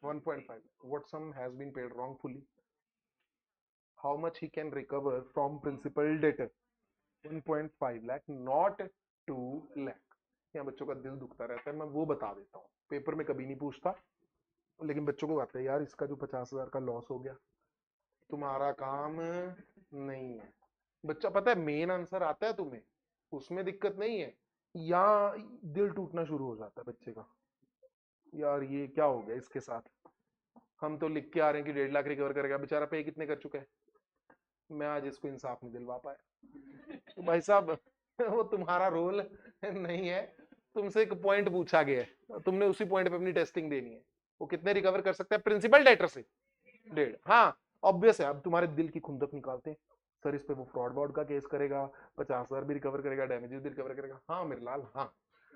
1.5, what sum has been paid wrongfully, how much he can recover from principal debtor, 1.5 lakh, not 2 lakh। यहाँ बच्चों का दिल दुखता रहता है, मैं वो बता देता हूँ, पेपर में कभी नहीं पूछता, लेकिन बच्चों को आता है यार इसका जो 50,000 का लॉस हो गया, तुम्हारा काम नहीं है। बच्चा पता है मेन आंसर आता है तुम्हें, उसमें दिक्कत नहीं है, यहाँ दिल टूटना शुरू हो जाता है बच्चे का, यार ये क्या हो गया इसके साथ, हम तो लिख के आ रहे हैं कि 1.5 लाख रिकवर करेगा, बेचारा पे कितने कर चुका है, मैं आज इसको इंसाफ नहीं दिलवा पाया। तो भाई साहब वो तुम्हारा रोल नहीं है, तुमसे एक पॉइंट पूछा गया है, तुमने उसी पॉइंट पे अपनी टेस्टिंग देनी है। वो कितने रिकवर कर सकता है प्रिंसिपल डेटर से, 1.5। हाँ ऑब्वियस है, अब तुम्हारे दिल की खुंदक निकालते हैं, सर इस पे वो फ्रॉड वॉड का केस करेगा, 50,000 भी रिकवर करेगा, डैमेजेस भी रिकवर करेगा। हाँ मेरे लाल, हाँ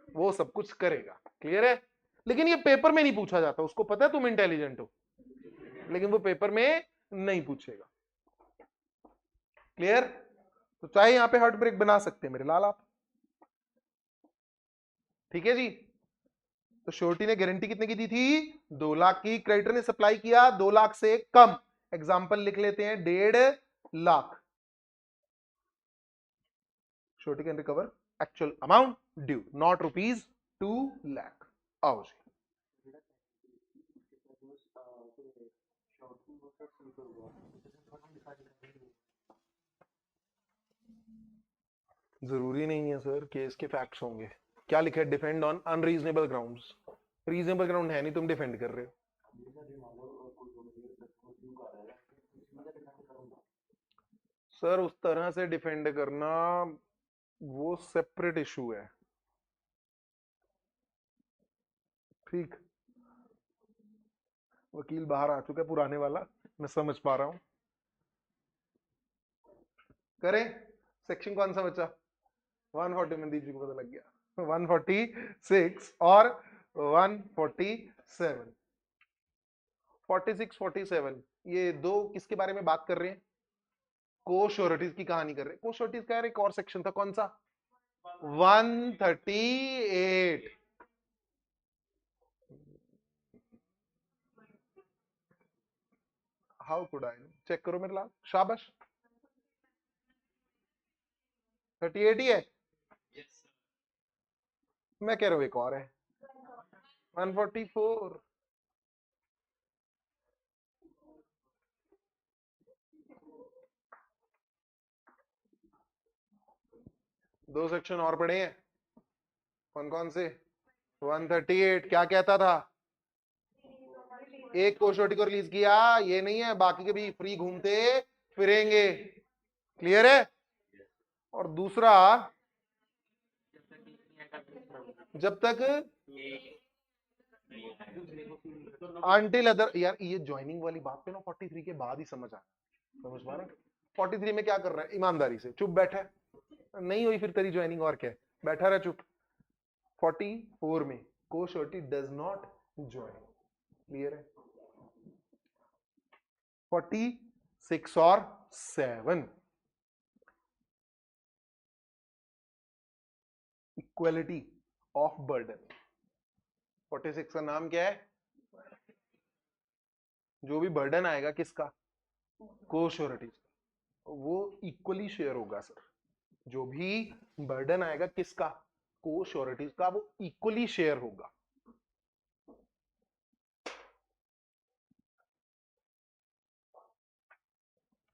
वो सब कुछ करेगा, क्लियर है। लेकिन ये पेपर में नहीं पूछा जाता, उसको पता है तुम इंटेलिजेंट हो, लेकिन वो पेपर में नहीं पूछेगा, क्लियर। तो चाहे यहां पे हार्ट ब्रेक बना सकते हैं मेरे लाल आप, ठीक है जी। तो श्योरिटी ने गारंटी कितने की दी थी, 2 लाख की, क्रेडिटर ने सप्लाई किया 2 लाख से कम, एग्जाम्पल लिख लेते हैं 1.5 lakh. Surety can recover actual amount due, not rupees 2 lakh. आओ जी, जरूरी नहीं है सर, केस के फैक्ट्स होंगे। क्या लिखा है? Defend on unreasonable grounds. Reasonable ground है नहीं, तुम डिफेंड कर रहे हो। सर उस तरह से डिफेंड करना वो सेपरेट इशू है। ठीक, वकील बाहर आ चुका है पुराने वाला, मैं समझ पा रहा हूं। करें, सेक्शन कौन सा बचा? 140 में दीजिए, को पता लग गया। 146 और 147। 46 47 ये दो किसके बारे में बात कर रहे हैं? को श्योरिटीज की कहानी कर रहे हैं। को श्योरिटीज का यार एक और सेक्शन था, कौन सा? 138। How could I? चेक करो मेरे लाल, शाबाश। 38 ही है। मैं कह रहा हूं एक और है, 144। दो सेक्शन और पड़े हैं। कौन कौन से? 138 क्या कहता था? एक कोशोटी को रिलीज किया, ये नहीं है, बाकी के भी फ्री घूमते फिरेंगे। क्लियर है? और दूसरा, जब तक अंटिल अदर, यार ये ज्वाइनिंग वाली बात पे ना 43 के बाद ही समझ आ, समझ पा रहा? 43 में क्या कर रहा है? ईमानदारी से चुप बैठा है, नहीं हुई फिर तेरी ज्वाइनिंग, और क्या है? बैठा रहा चुप। 44 में को surety does not join. Clear है? 46 और 7 इक्वलिटी ऑफ बर्डन। 46 का नाम क्या है? जो भी बर्डन आएगा किसका? को श्योरिटीज, वो इक्वली शेयर होगा सर। जो भी बर्डन आएगा किसका? को श्योरिटीज का, वो इक्वली शेयर होगा।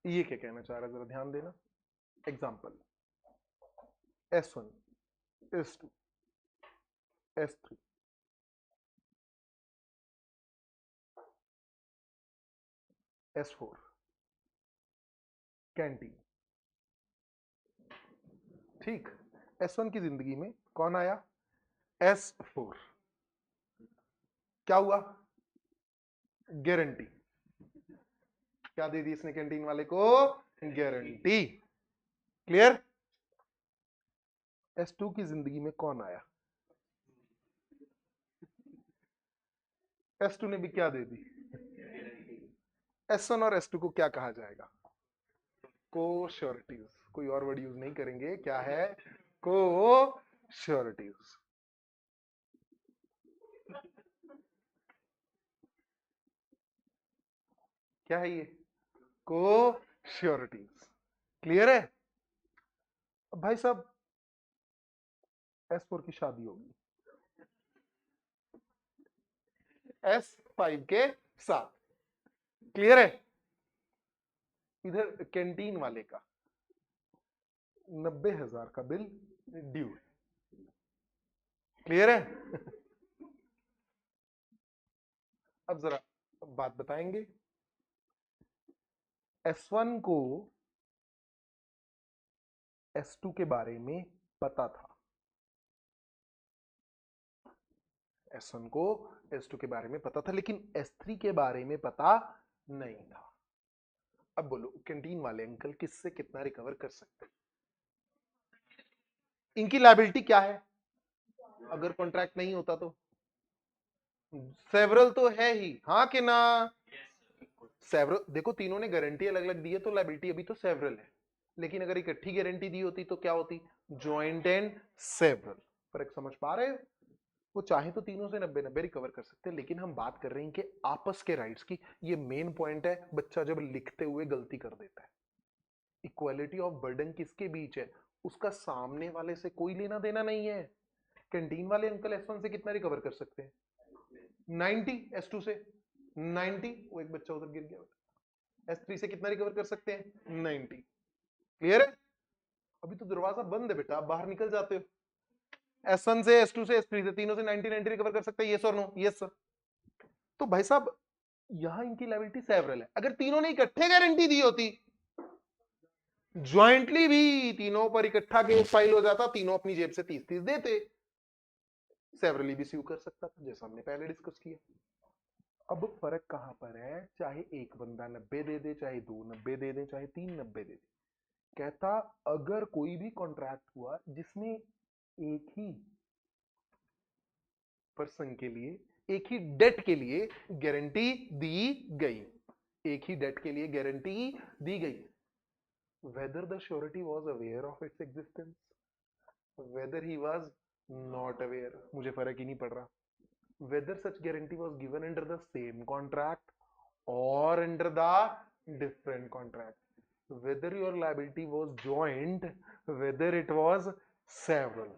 ये क्या कहना चाह रहा है, जरा ध्यान देना। Example, S1, S2, S3, S4 canteen. ठीक, S1 की जिंदगी में कौन आया? S4। क्या हुआ? गारंटी। क्या दे दी इसने कैंटीन वाले को? गारंटी। क्लियर? S2 की जिंदगी में कौन आया? S2 ने भी क्या दे दी? S1 और S2 को क्या कहा जाएगा? को श्योरिटीज। कोई और वर्ड यूज नहीं करेंगे, क्या है? को श्योरिटीज। क्या है ये? को श्योरिटीज। क्लियर है? अब भाई साहब S4 की शादी होगी S5 के साथ। क्लियर है? इधर कैंटीन वाले का 90,000 का बिल ड्यू। क्लियर है? अब जरा बात बताएंगे। S1 को S2 के बारे में पता था, S1 को S2 के बारे में पता था, लेकिन S3 के बारे में पता नहीं था। अब बोलो कैंटीन वाले अंकल किससे कितना रिकवर कर सकते हैं? इनकी लायबिलिटी क्या है अगर कॉन्ट्रैक्ट नहीं होता तो? सेवरल तो है ही, हाँ कि ना? सेवरल, देखो तीनों ने गारंटी अलग अलग दी है तो लायबिलिटी अभी तो सेवरल है, लेकिन अगर इकट्ठी गारंटी दी होती तो क्या होती? Joint and several. फर्क समझ पा रहे हो? वो चाहे तो तीनों से 90-90 रिकवर कर सकते हैं, लेकिन हम बात कर रहे हैं कि आपस के राइट्स की। ये मेन पॉइंट है, बच्चा जब लिखते हुए गलती कर देता है। इक्वालिटी ऑफ बर्डन किसके बीच है? उसका सामने वाले से कोई लेना देना नहीं है। कैंटीन वाले अंकल S1 से कितना रिकवर कर सकते हैं? 90 S2 से। 90, वो एक बच्चा उधर गिर गया बेटा। S3 से कितना रिकवर कर सकते हैं? 90। क्लियर है? अभी तो दरवाजा बंद है बेटा, आप बाहर निकल जाते हो। S1 से S2 से S3 से तीनों से 90 रिकवर कर सकते हैं, यस और नो? Yes sir. तो भाई साहब यहां इनकी लायबिलिटी सेवरल है। अगर तीनों ने इकट्ठे गारंटी दी होती, ज्वाइंटली भी तीनों पर इकट्ठा केस फाइल हो जाता, तीनों अपनी जेब से 30-30 देते, सेवरली भी स्यू कर सकता था, जैसा हमने पहले डिस्कस किया। अब फर्क कहां पर है? चाहे एक बंदा 90 दे दे, चाहे 2 90 दे दे, चाहे 3 90 दे दे। कहता अगर कोई भी कॉन्ट्रैक्ट हुआ जिसमें एक ही पर्सन के लिए, एक ही डेट के लिए गारंटी दी गई, एक ही डेट के लिए गारंटी दी गई, whether the surety was aware of its existence, whether he was not aware, मुझे फर्क ही नहीं पड़ रहा, whether such guarantee was given under the same contract or under the different contract, whether your liability was joint, whether it was several.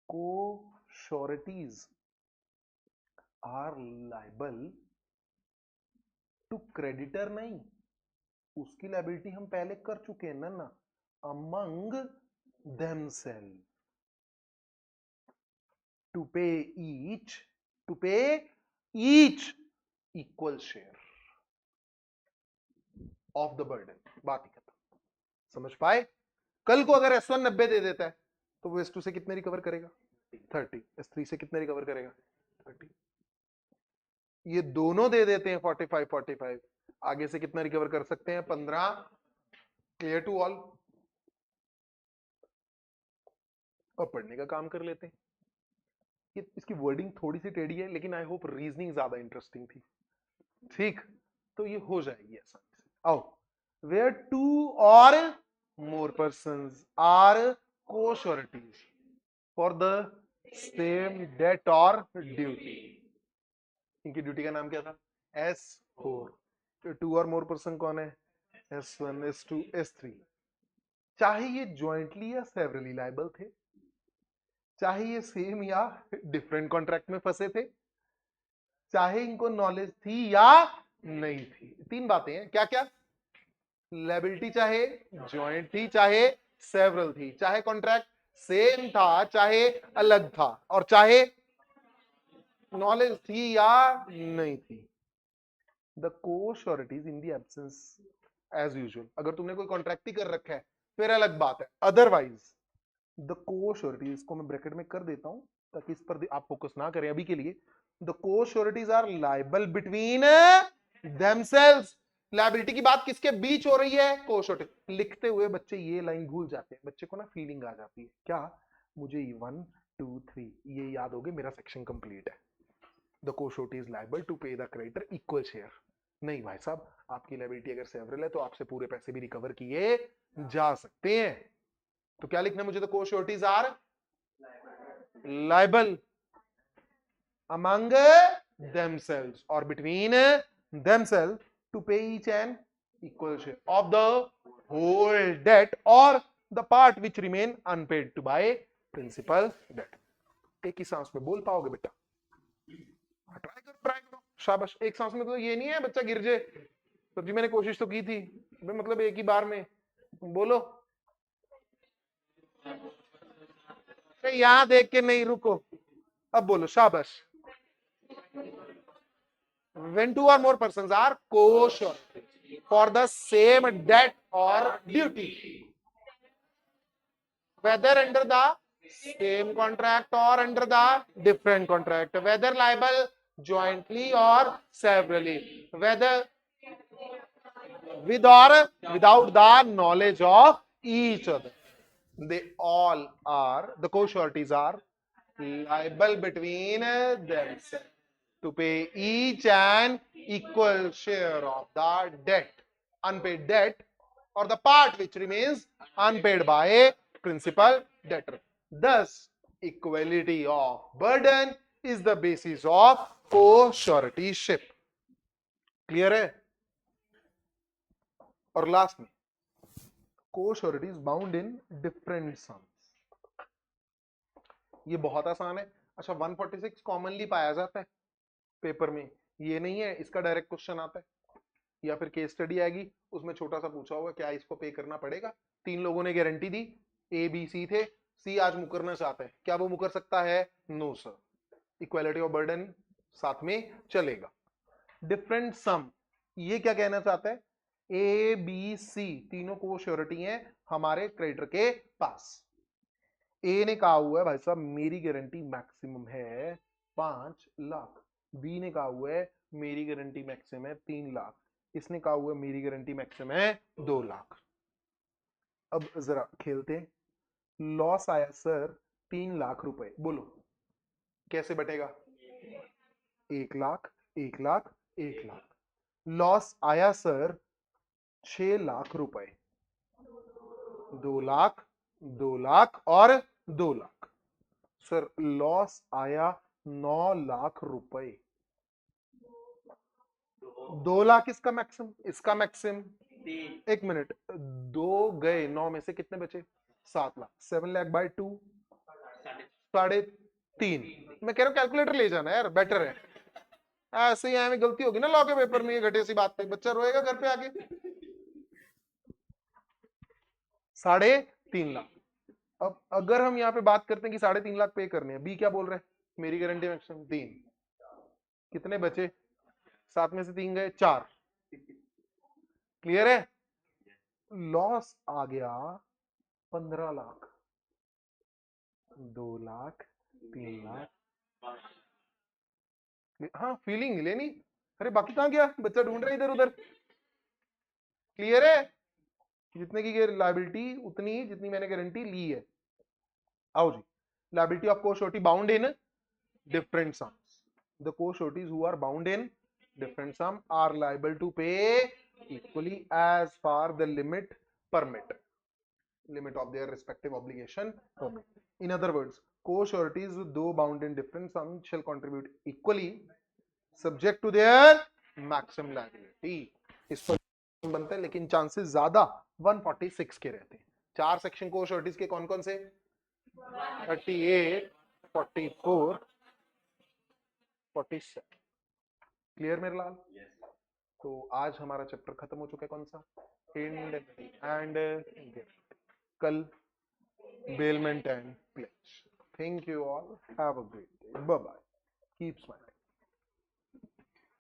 Co-sureties are liable to creditor, नहीं, उसकी liability हम पहले कर चुके हैं ना, among themselves to pay each equal share of the burden। बात ही खत्म। समझ पाए? कल को अगर S1 90 दे देता है तो वो S2 से कितने रिकवर करेगा? 30। S3 से कितने रिकवर करेगा? 30। ये दोनों दे देते हैं 45-45, आगे से कितना रिकवर कर सकते हैं? 15। Clear to all? और पढ़ने का काम कर लेते हैं। ये इसकी वर्डिंग थोड़ी सी टेढ़ी है, लेकिन आई होप रीजनिंग ज्यादा इंटरेस्टिंग थी। ठीक, तो ये हो जाएगी आसानी से। आओ, where 2 or more persons are co-sureties for the same debt or duty. इनकी ड्यूटी का नाम क्या था? S4। तो 2 और मोर पर्सन कौन है? S1, S2, S3। चाहे ये ज्वाइंटली या सेवरली लायबल थे, चाहे ये सेम या डिफरेंट कॉन्ट्रैक्ट में फंसे थे, चाहे इनको नॉलेज थी या नहीं थी। 3 बातें हैं, क्या क्या? लायबिलिटी चाहे ज्वाइंट थी, चाहे सेवरल थी, चाहे कॉन्ट्रैक्ट सेम था, चाहे अलग था, और चाहे नॉलेज थी या नहीं थी। The co-sureties in the absence as usual, अगर तुमने कोई कॉन्ट्रैक्ट ही कर रखा है फिर अलग बात है, अदरवाइज द को-श्योरिटीज को मैं ब्रैकेट में कर देता हूं ताकि इस पर आप फोकस ना करें अभी के लिए। The co-sureties are liable between themselves. Liability की बात किसके बीच हो रही है? को-श्योरिटी। लिखते हुए बच्चे ये लाइन भूल जाते हैं, बच्चे को ना फीलिंग आ जाती है, क्या मुझे 1 2 3 ये याद हो गए, मेरा सेक्शन कंप्लीट है। द को-श्योरिटी इज लायबल टू पे द क्रेडिटर इक्वल शेयर। नहीं भाई साहब, आपकी लायबिलिटी अगर सेवरल है तो आपसे पूरे पैसे भी रिकवर किए जा सकते हैं। तो क्या लिखना मुझे? The co-sureties are liable among themselves or between themselves to pay each an equal share of the whole debt or the part which remain unpaid to by principal debt। एक ही सांस में बोल पाओगे बेटा? ट्राई करो। शाबाश। एक सांस में तो ये नहीं है बच्चा गिर जाए। तो जी मैंने कोशिश तो की थी, मतलब एक ही बार में बोलो। यहां देख के नहीं, रुको, अब बोलो। शाबाश। When 2 or more persons are co-surety for the same debt or duty, whether under the same contract or under the different contract, whether liable jointly or severally, whether with or without the knowledge of each other, they all are, the co-sureties are liable between themselves to pay each an equal share of the debt, unpaid debt, or the part which remains unpaid by a principal debtor. Thus, equality of burden is the basis of co-suretyship। Clear है? और last में, co-surety is bound in different sums। ये बहुत आसान है। अच्छा, 146 commonly पाया जाता है पेपर में, ये नहीं है, इसका डायरेक्ट क्वेश्चन आता है या फिर केस स्टडी आएगी, उसमें छोटा सा पूछा होगा क्या इसको पे करना पड़ेगा। 3 लोगों ने guarantee the, A B C थे, सी आज मुकरना चाहता है, क्या वो मुकर सकता है? No sir. Equality of burden साथ में चलेगा। डिफरेंट सम, ये क्या कहना चाहता है? ए बी सी तीनों को श्योरिटी है हमारे क्रेडिटर के पास। ए ने कहा हुआ है भाई साहब मेरी गारंटी मैक्सिमम है 5 लाख, बी ने कहा हुआ है मेरी गारंटी मैक्सिमम है 3 लाख, इसने कहा हुआ है मेरी गारंटी मैक्सिमम है 2 लाख। अब जरा खेलते हैं। लॉस आया सर 3 लाख रुपए, बोलो कैसे बटेगा? 1 लाख 1 लाख 1 लाख। लॉस आया सर 6 लाख रुपए, 2 लाख 2 लाख और 2 लाख। सर लॉस आया 9 लाख रुपए, 2 लाख इसका मैक्सिमम, इसका मैक्सिमम। एक मिनट, 2 गए 9 में से कितने बचे? 7 लाख। 7 लाख बाय 2 3.5। मैं कह रहा हूं कैलकुलेटर ले जाना यार, बेटर है। ऐसे ही हमें गलती होगी ना लॉ के पेपर में, ये घटे सी बात पे बच्चा रोएगा घर पे आके। 3.5 लाख। अब अगर हम यहाँ पे बात करते हैं कि 3.5 लाख पे करने हैं, बी क्या बोल रहे हैं? मेरी गारंटी मैक्सिमम 3, कितने बचे? 7 में से 3 गए 4। क्लियर है? लॉस आ गया 15 लाख, 2 लाख 3 लाख। हाँ फीलिंग लेनी। अरे बाकी कहां गया बच्चा, ढूंढ रहा है इधर उधर। क्लियर है? जितने की लायबिलिटी उतनी ही जितनी मैंने गारंटी ली है। आओ जी, liability of co-surety bound in different sums. The co-sureties who are bound in different sum are liable to pay equally as far the limit of their respective obligation permit. In other words, co-sureties though bound in different sums shall contribute equally subject to their maximum liability. इस पर बनता है लेकिन chances ज्यादा 146 के रहते हैं। 4 section को-sureties के कौन कौन से? 38, 44, 47। क्लियर मेरे लाल? तो आज हमारा चैप्टर खत्म हो चुका है, कौन सा? इंडेमनिटी एंड कल bailment and pledge. Thank you all, have a great day, bye bye, keep smiling.